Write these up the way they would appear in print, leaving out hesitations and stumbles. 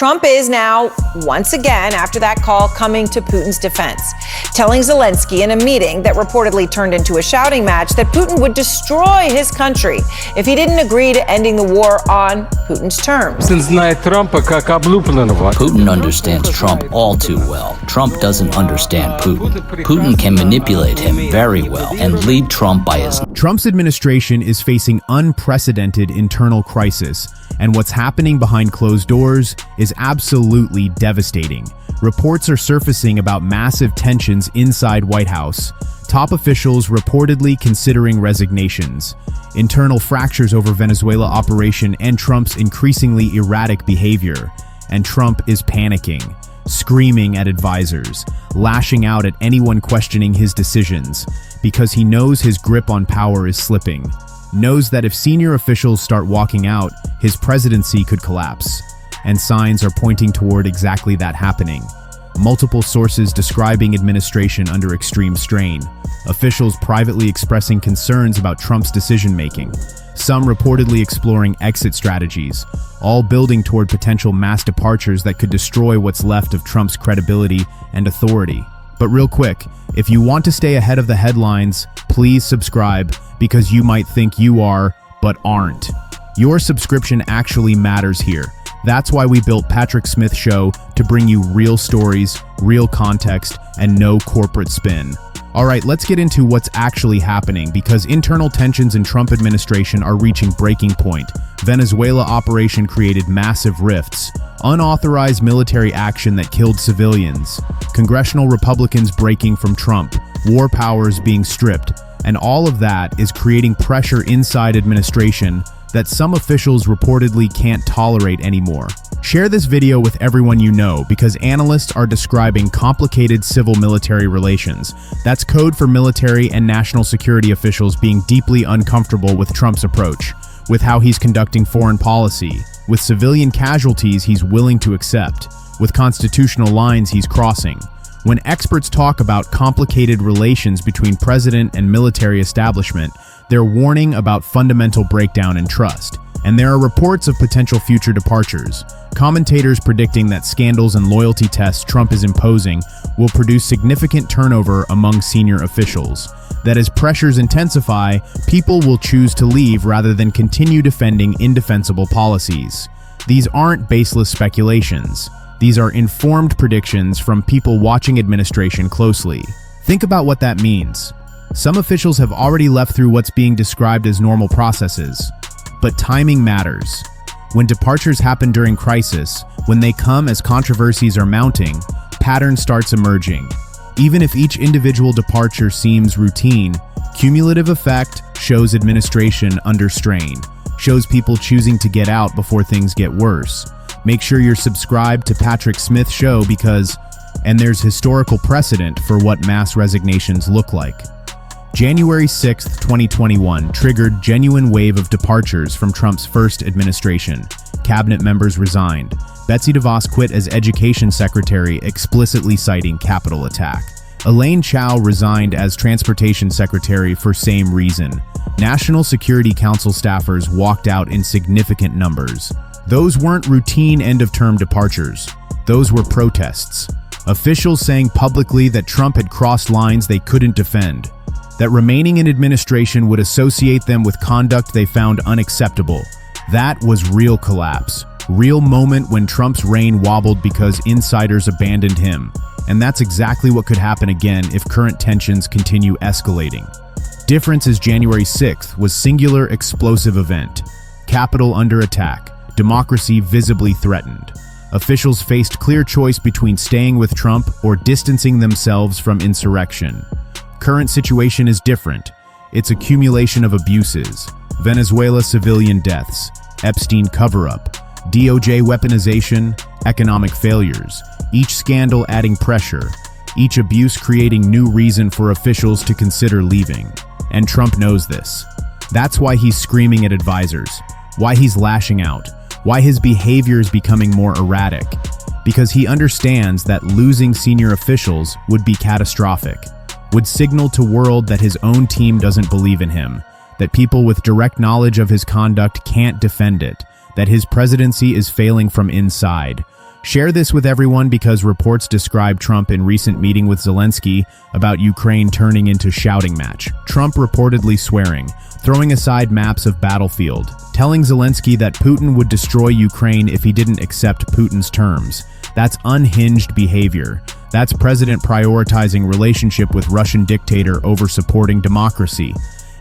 Trump is now, once again, after that call, coming to Putin's defense, telling Zelensky in a meeting that reportedly turned into a shouting match that Putin would destroy his country if he didn't agree to ending the war on Putin's terms. Putin understands Trump all too well. Trump doesn't understand Putin. Putin can manipulate him very well and lead Trump by his... Trump's administration is facing unprecedented internal crisis, and what's happening behind closed doors is absolutely devastating. Reports are surfacing about massive tensions inside White House, top officials reportedly considering resignations, internal fractures over Venezuela operation, and Trump's increasingly erratic behavior. And Trump is panicking, screaming at advisors, lashing out at anyone questioning his decisions, because he knows his grip on power is slipping, knows that if senior officials start walking out, his presidency could collapse. And signs are pointing toward exactly that happening. Multiple sources describing administration under extreme strain, officials privately expressing concerns about Trump's decision-making, some reportedly exploring exit strategies, all building toward potential mass departures that could destroy what's left of Trump's credibility and authority. But real quick, if you want to stay ahead of the headlines, please subscribe, because you might think you are, but aren't. Your subscription actually matters here. That's why we built Patrick Smith Show, to bring you real stories, real context, and no corporate spin. Alright, let's get into what's actually happening, because internal tensions in Trump administration are reaching breaking point. Venezuela operation created massive rifts, unauthorized military action that killed civilians, congressional Republicans breaking from Trump, war powers being stripped, and all of that is creating pressure inside administration that some officials reportedly can't tolerate anymore. Share this video with everyone you know, because analysts are describing complicated civil-military relations. That's code for military and national security officials being deeply uncomfortable with Trump's approach, with how he's conducting foreign policy, with civilian casualties he's willing to accept, with constitutional lines he's crossing. When experts talk about complicated relations between president and military establishment, they're warning about fundamental breakdown in trust. And there are reports of potential future departures. Commentators predicting that scandals and loyalty tests Trump is imposing will produce significant turnover among senior officials. That as pressures intensify, people will choose to leave rather than continue defending indefensible policies. These aren't baseless speculations. These are informed predictions from people watching administration closely. Think about what that means. Some officials have already left through what's being described as normal processes. But timing matters. When departures happen during crisis, when they come as controversies are mounting, pattern starts emerging. Even if each individual departure seems routine, cumulative effect shows administration under strain, shows people choosing to get out before things get worse. Make sure you're subscribed to Patrick Smith Show, because, and there's historical precedent for what mass resignations look like. January 6, 2021 triggered genuine wave of departures from Trump's first administration. Cabinet members resigned. Betsy DeVos quit as education secretary, explicitly citing Capitol attack. Elaine Chao resigned as transportation secretary for same reason. National Security Council staffers walked out in significant numbers. Those weren't routine end-of-term departures. Those were protests. Officials saying publicly that Trump had crossed lines they couldn't defend, that remaining in administration would associate them with conduct they found unacceptable. That was real collapse. Real moment when Trump's reign wobbled because insiders abandoned him. And that's exactly what could happen again if current tensions continue escalating. Difference is January 6th was singular explosive event. Capitol under attack. Democracy visibly threatened. Officials faced clear choice between staying with Trump or distancing themselves from insurrection. Current situation is different. It's accumulation of abuses. Venezuela civilian deaths, Epstein cover-up, DOJ weaponization, economic failures, each scandal adding pressure, each abuse creating new reason for officials to consider leaving. And Trump knows this. That's why he's screaming at advisors, why he's lashing out, why his behavior is becoming more erratic. Because he understands that losing senior officials would be catastrophic, would signal to the world that his own team doesn't believe in him, that people with direct knowledge of his conduct can't defend it, that his presidency is failing from inside. Share this with everyone because reports describe Trump in recent meeting with Zelensky about Ukraine turning into shouting match. Trump reportedly swearing, throwing aside maps of battlefield, telling Zelensky that Putin would destroy Ukraine if he didn't accept Putin's terms. That's unhinged behavior. That's president prioritizing relationship with Russian dictator over supporting democracy.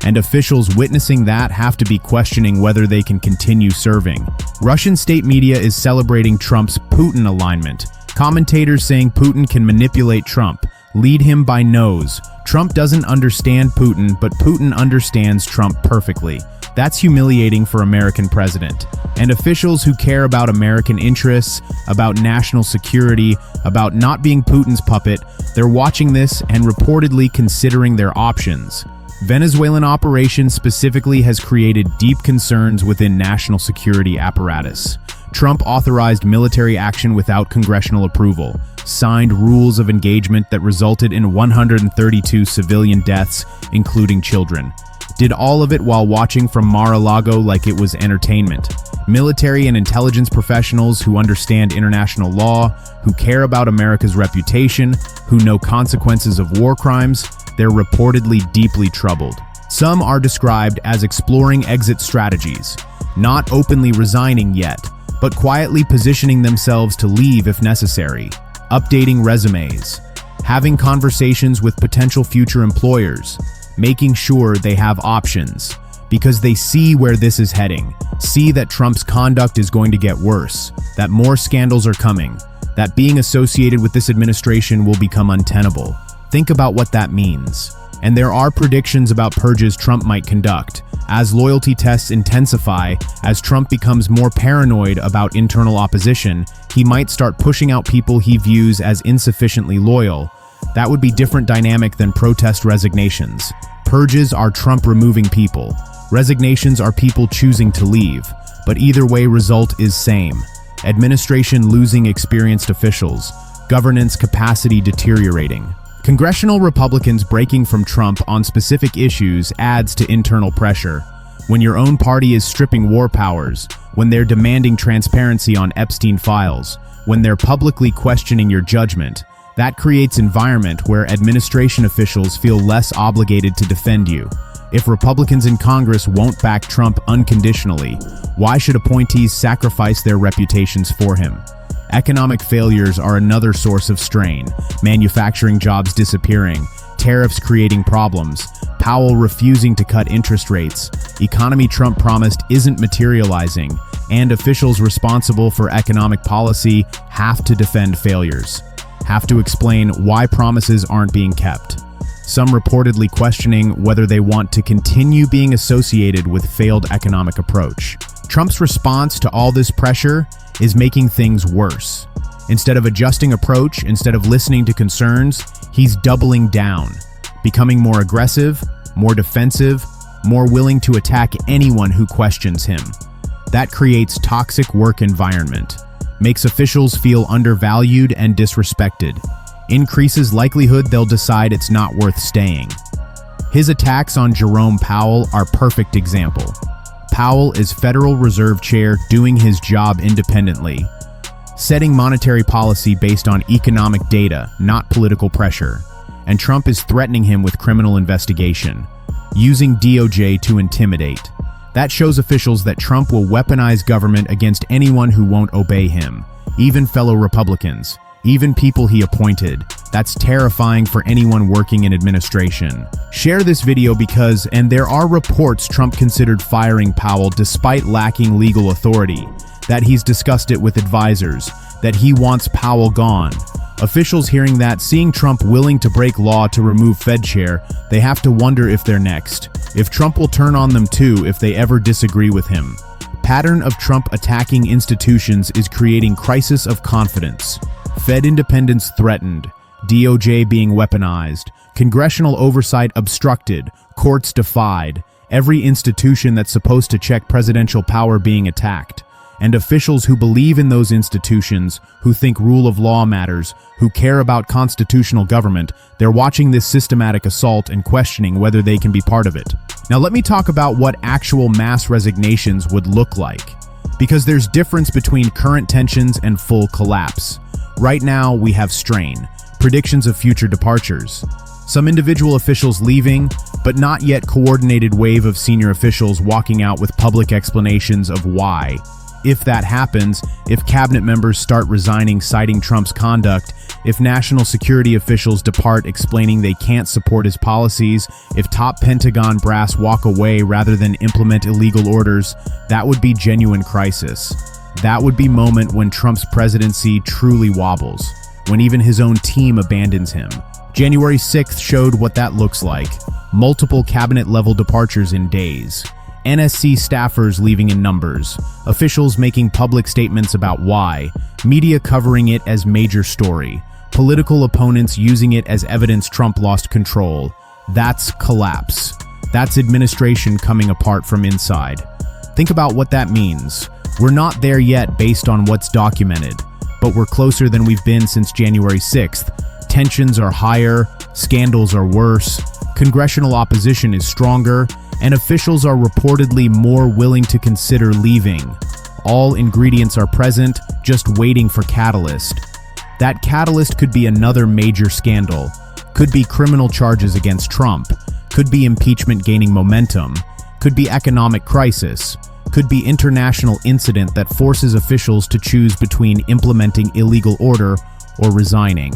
And officials witnessing that have to be questioning whether they can continue serving. Russian state media is celebrating Trump's Putin alignment. Commentators saying Putin can manipulate Trump, lead him by nose. Trump doesn't understand Putin, but Putin understands Trump perfectly. That's humiliating for American president. And officials who care about American interests, about national security, about not being Putin's puppet, they're watching this and reportedly considering their options. Venezuelan operation specifically has created deep concerns within national security apparatus. Trump authorized military action without congressional approval, signed rules of engagement that resulted in 132 civilian deaths, including children. Did all of it while watching from Mar-a-Lago like it was entertainment. Military and intelligence professionals who understand international law, who care about America's reputation, who know consequences of war crimes, they're reportedly deeply troubled. Some are described as exploring exit strategies, not openly resigning yet, but quietly positioning themselves to leave if necessary, updating resumes, having conversations with potential future employers, making sure they have options, because they see where this is heading, see that Trump's conduct is going to get worse, that more scandals are coming, that being associated with this administration will become untenable. Think about what that means. And there are predictions about purges Trump might conduct. As loyalty tests intensify, as Trump becomes more paranoid about internal opposition, he might start pushing out people he views as insufficiently loyal. That would be different dynamic than protest resignations. Purges are Trump removing people. Resignations are people choosing to leave. But either way, result is same. Administration losing experienced officials. Governance capacity deteriorating. Congressional Republicans breaking from Trump on specific issues adds to internal pressure. When your own party is stripping war powers, when they're demanding transparency on Epstein files, when they're publicly questioning your judgment, that creates environment where administration officials feel less obligated to defend you. If Republicans in Congress won't back Trump unconditionally, why should appointees sacrifice their reputations for him? Economic failures are another source of strain. Manufacturing jobs disappearing, tariffs creating problems, Powell refusing to cut interest rates, economy Trump promised isn't materializing, and officials responsible for economic policy have to defend failures, have to explain why promises aren't being kept. Some reportedly questioning whether they want to continue being associated with failed economic approach. Trump's response to all this pressure is making things worse. Instead of adjusting approach, instead of listening to concerns, he's doubling down, becoming more aggressive, more defensive, more willing to attack anyone who questions him. That creates toxic work environment, makes officials feel undervalued and disrespected, increases likelihood they'll decide it's not worth staying. His attacks on Jerome Powell are perfect example. Powell is Federal Reserve Chair doing his job independently, setting monetary policy based on economic data, not political pressure. And Trump is threatening him with criminal investigation, using DOJ to intimidate. That shows officials that Trump will weaponize government against anyone who won't obey him, even fellow Republicans, even people he appointed. That's terrifying for anyone working in administration. Share this video because, and there are reports Trump considered firing Powell despite lacking legal authority, that he's discussed it with advisors, that he wants Powell gone. Officials hearing that, seeing Trump willing to break law to remove Fed chair, they have to wonder if they're next. If Trump will turn on them too if they ever disagree with him. Pattern of Trump attacking institutions is creating crisis of confidence. Fed independence threatened, DOJ being weaponized, congressional oversight obstructed, courts defied, every institution that's supposed to check presidential power being attacked. And officials who believe in those institutions, who think rule of law matters, who care about constitutional government, they're watching this systematic assault and questioning whether they can be part of it. Now let me talk about what actual mass resignations would look like. Because there's difference between current tensions and full collapse. Right now, we have strain, predictions of future departures, some individual officials leaving, but not yet coordinated wave of senior officials walking out with public explanations of why. If that happens, if cabinet members start resigning citing Trump's conduct, if national security officials depart explaining they can't support his policies, if top Pentagon brass walk away rather than implement illegal orders, that would be genuine crisis. That would be moment when Trump's presidency truly wobbles, when even his own team abandons him. January 6th showed what that looks like. Multiple cabinet-level departures in days. NSC staffers leaving in numbers. Officials making public statements about why. Media covering it as major story. Political opponents using it as evidence Trump lost control. That's collapse. That's administration coming apart from inside. Think about what that means. We're not there yet based on what's documented, but we're closer than we've been since January 6th. Tensions are higher, scandals are worse, congressional opposition is stronger, and officials are reportedly more willing to consider leaving. All ingredients are present, just waiting for catalyst. That catalyst could be another major scandal, could be criminal charges against Trump, could be impeachment gaining momentum, could be economic crisis, could be international incident that forces officials to choose between implementing illegal order or resigning.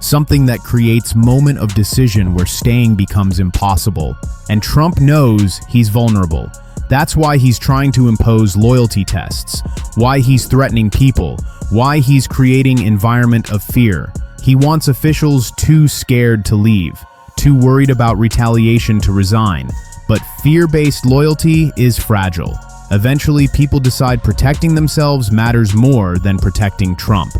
Something that creates moment of decision where staying becomes impossible. And Trump knows he's vulnerable. That's why he's trying to impose loyalty tests, why he's threatening people, why he's creating environment of fear. He wants officials too scared to leave, too worried about retaliation to resign. But fear-based loyalty is fragile. Eventually, people decide protecting themselves matters more than protecting Trump.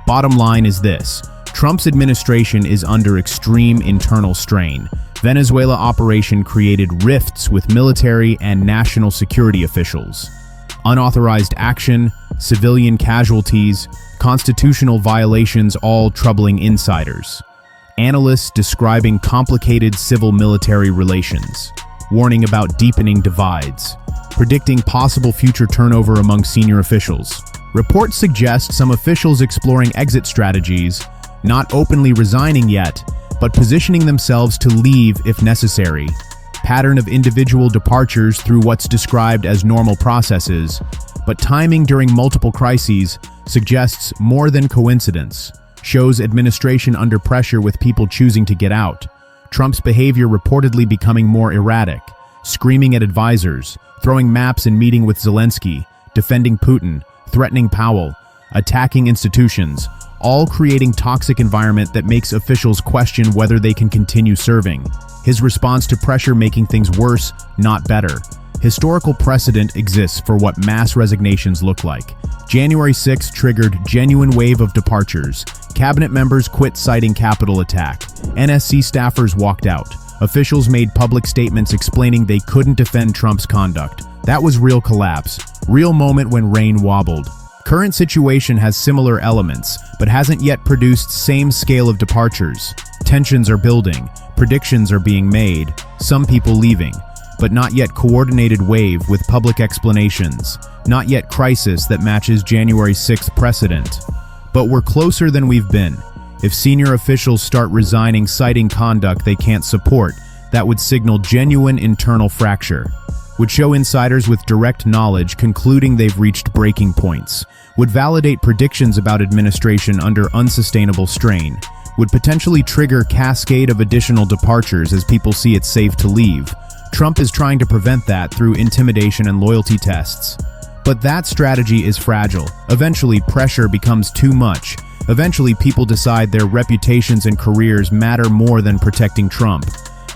Bottom line is this. Trump's administration is under extreme internal strain. Venezuela operation created rifts with military and national security officials. Unauthorized action, civilian casualties, constitutional violations all troubling insiders. Analysts describing complicated civil-military relations, warning about deepening divides, predicting possible future turnover among senior officials. Reports suggest some officials exploring exit strategies, not openly resigning yet, but positioning themselves to leave if necessary. Pattern of individual departures through what's described as normal processes, but timing during multiple crises suggests more than coincidence, shows administration under pressure with people choosing to get out. Trump's behavior reportedly becoming more erratic, screaming at advisors, throwing maps and meeting with Zelensky, defending Putin, threatening Powell, attacking institutions, all creating toxic environment that makes officials question whether they can continue serving. His response to pressure making things worse, not better. Historical precedent exists for what mass resignations look like. January 6 triggered genuine wave of departures. Cabinet members quit citing Capitol attack. NSC staffers walked out. Officials made public statements explaining they couldn't defend Trump's conduct. That was real collapse. Real moment when rain wobbled. Current situation has similar elements, but hasn't yet produced same scale of departures. Tensions are building, predictions are being made, some people leaving, but not yet coordinated wave with public explanations, not yet crisis that matches January 6th precedent. But we're closer than we've been. If senior officials start resigning citing conduct they can't support, that would signal genuine internal fracture. Would show insiders with direct knowledge concluding they've reached breaking points, would validate predictions about administration under unsustainable strain, would potentially trigger cascade of additional departures as people see it's safe to leave. Trump is trying to prevent that through intimidation and loyalty tests. But that strategy is fragile. Eventually, pressure becomes too much. Eventually, people decide their reputations and careers matter more than protecting Trump.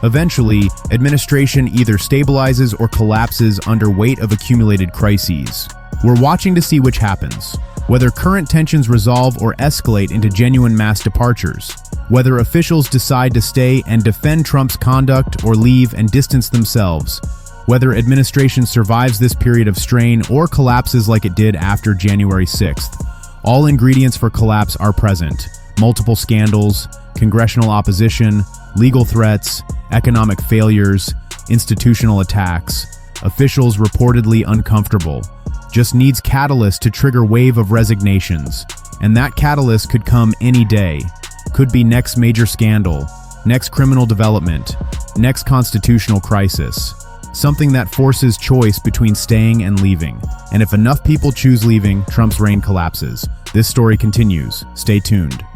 Eventually, administration either stabilizes or collapses under weight of accumulated crises. We're watching to see which happens. Whether current tensions resolve or escalate into genuine mass departures. Whether officials decide to stay and defend Trump's conduct or leave and distance themselves. Whether administration survives this period of strain or collapses like it did after January 6th. All ingredients for collapse are present. Multiple scandals, congressional opposition, legal threats, economic failures, institutional attacks, officials reportedly uncomfortable. just needs catalyst to trigger wave of resignations. And that catalyst could come any day. Could be next major scandal, next criminal development, next constitutional crisis. Something that forces choice between staying and leaving. And if enough people choose leaving, Trump's reign collapses. This story continues. Stay tuned.